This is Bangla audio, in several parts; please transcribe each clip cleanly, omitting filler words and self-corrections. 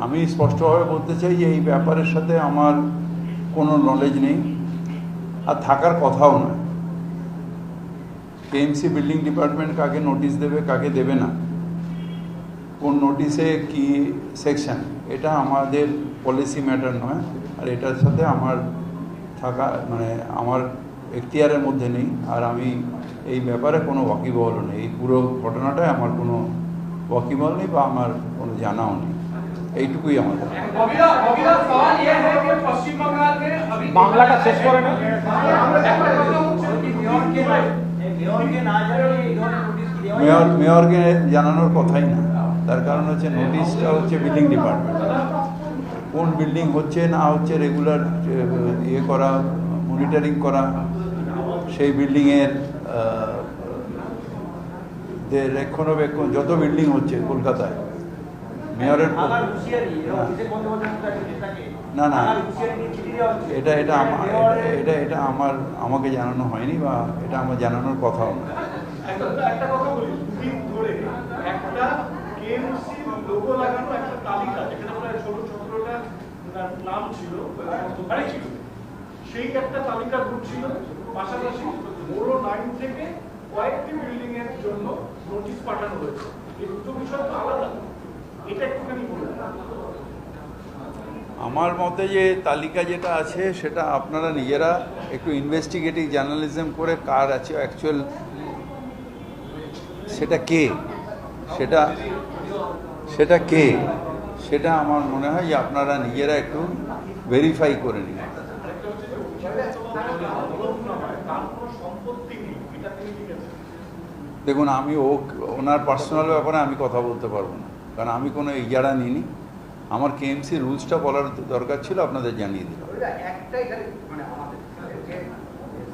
আমি স্পষ্টভাবে বলতে চাই যে এই ব্যাপারের সাথে আমার কোনো নলেজ নেই আর থাকার কথাও নয়। কেএমসি বিল্ডিং ডিপার্টমেন্ট কাকে নোটিশ দেবে কাকে দেবে না, কোন নোটিশে কি সেকশন, এটা আমাদের পলিসি ম্যাটার নয়। আর এটার সাথে আমার থাকা মানে আমার এখতিয়ারের মধ্যে নেই। আর আমি এই ব্যাপারে কোনো ওয়াকিবহল নেই। এই পুরো ঘটনাটায় আমার কোনো ওয়াকিবহল নেই বা আমার কোনো জানাও নেই। এইটুকুই আমার বাংলাটা শেষ করে না। মেয়রকে জানানোর কথাই না। তার কারণ হচ্ছে নোটিশটা হচ্ছে বিল্ডিং ডিপার্টমেন্ট, কোন বিল্ডিং হচ্ছে না হচ্ছে রেগুলার ইয়ে করা, মনিটরিং করা, সেই বিল্ডিংয়ের রক্ষণাবেক্ষণ, যত বিল্ডিং হচ্ছে কলকাতায় মেয়রের না না এটা এটা এটা এটা আমার আমাকে জানানো হয়নি বা এটা আমার জানানোর কথাও না। একটা কথা বলি, দুদিন ধরে একটা কেএমসি লোগো লাগানো একটা তালিকা, যেখানে প্রায় 16-17টা নাম ছিল, দোকানে ছিল, সেই একটা তালিকা ঘুরছিল। পাশাপাশি বড় 9 থেকে কয়েকটি বিল্ডিং এর জন্য নোটিশ পাঠানো হয়েছে। এই দুটো বিষয় তো আলাদা, এটা একটুখানি বলুন। আমার মতে যে তালিকা যেটা আছে সেটা আপনারা নিজেরা একটু ইনভেস্টিগেটিভ জার্নালিজম করে কার আছে অ্যাকচুয়াল, সেটা কে, সেটা কে, সেটা আমার মনে হয় যে আপনারা নিজেরা একটু ভেরিফাই করে নিন। দেখুন, আমি ওনার পার্সোনাল ব্যাপারে আমি কথা বলতে পারবো না, কারণ আমি কোনো ইজারা নিইনি। আমার কেএমসি রুলসটা বলার দরকার ছিল, আপনাদের জানিয়ে দিলাম। একটাই মানে আমাদের যে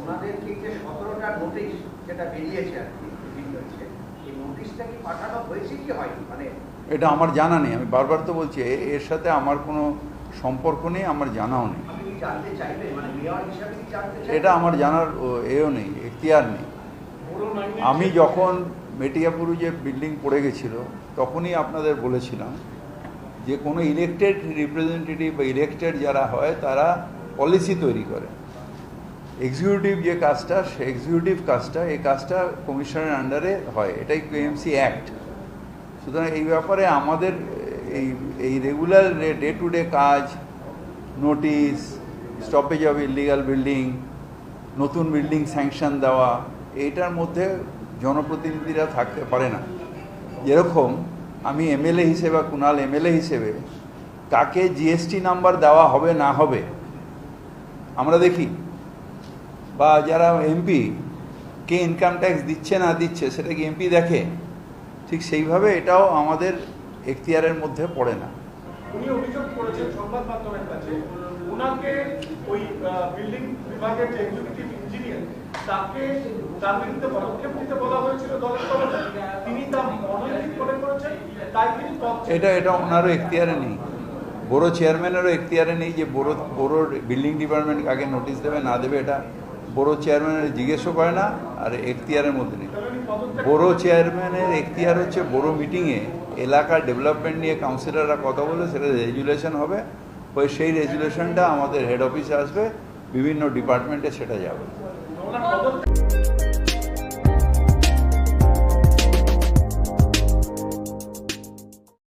ওনাদের কি যে 17টা নোটিশ যেটা বেরিয়েছে আর কি, এই নোটিশটা কি পাঠানো হয়েছে কি হয়নি, মানে এটা আমার জানা নেই। আমি বারবার তো বলছি এর সাথে আমার কোনো সম্পর্ক নেই, আমার জানাও নেই। আপনি কি জানতে চাইবেন, মানে মেয়র হিসেবে কি জানতে চাইবেন? এটা আমার জানার এও নেই, এখতিয়ার নেই। আমি যখন মেটিয়াপুরে যে বিল্ডিং পড়ে গেছিল তখনই আপনাদের বলেছিলাম যে কোনো ইলেকটেড রিপ্রেজেন্টেটিভ বা ইলেকটেড যারা হয় তারা পলিসি তৈরি করে। এক্সিকিউটিভ যে কাজটা, সে এক্সিকিউটিভ কাজটা, এই কাজটা কমিশনের আন্ডারে হয়, এটাই কেএমসি অ্যাক্ট। সুতরাং এই ব্যাপারে আমাদের এই রেগুলার ডে টু ডে কাজ, notice, stoppage of illegal building, নতুন বিল্ডিং স্যাংশন দেওয়া, এইটার মধ্যে জনপ্রতিনিধিরা থাকতে পারে না। যেরকম আমি এমএলএ হিসেবে, কুণাল এমএলএ হিসেবে কাকে জিএসটি নাম্বার দেওয়া হবে না হবে আমরা দেখি, বা যারা এমপি কে ইনকাম ট্যাক্স দিচ্ছে না দিচ্ছে সেটা কি এমপি দেখে? ঠিক সেইভাবে এটাও আমাদের এখতিয়ারের মধ্যে পড়ে না। উনি অভিযোগ করেছেন সংবাদ মাধ্যমের কাছে, ওনাকে ওই বিল্ডিং বিভাগের যে এক্সিকিউটিভ ইঞ্জিনিয়ার তাকে তার বিরুদ্ধে পদক্ষেপ নিতে বলা হয়েছিল দলের তরফে, তিনি তা অনৈতিক মনে করেছেন, তাই তিনি এটা ওনারও এখতিয়ারে নেই, বড় চেয়ারম্যানেরও এখতিয়ারে নেই যে বড় বিল্ডিং ডিপার্টমেন্ট কাকে নোটিশ দেবে না দেবে, এটা বড় চেয়ারম্যানের জিজ্ঞেসও করে না, আর এখতিয়ারের মধ্যে নেই। বড় চেয়ারম্যানের এখতিয়ার হচ্ছে বড় মিটিংয়ে এলাকার ডেভেলপমেন্ট নিয়ে কাউন্সিলররা কথা বলে সেটা রেজুলেশন হবে, ওই সেই রেজুলেশনটা আমাদের হেড অফিসে আসবে, বিভিন্ন ডিপার্টমেন্টে সেটা যাবে।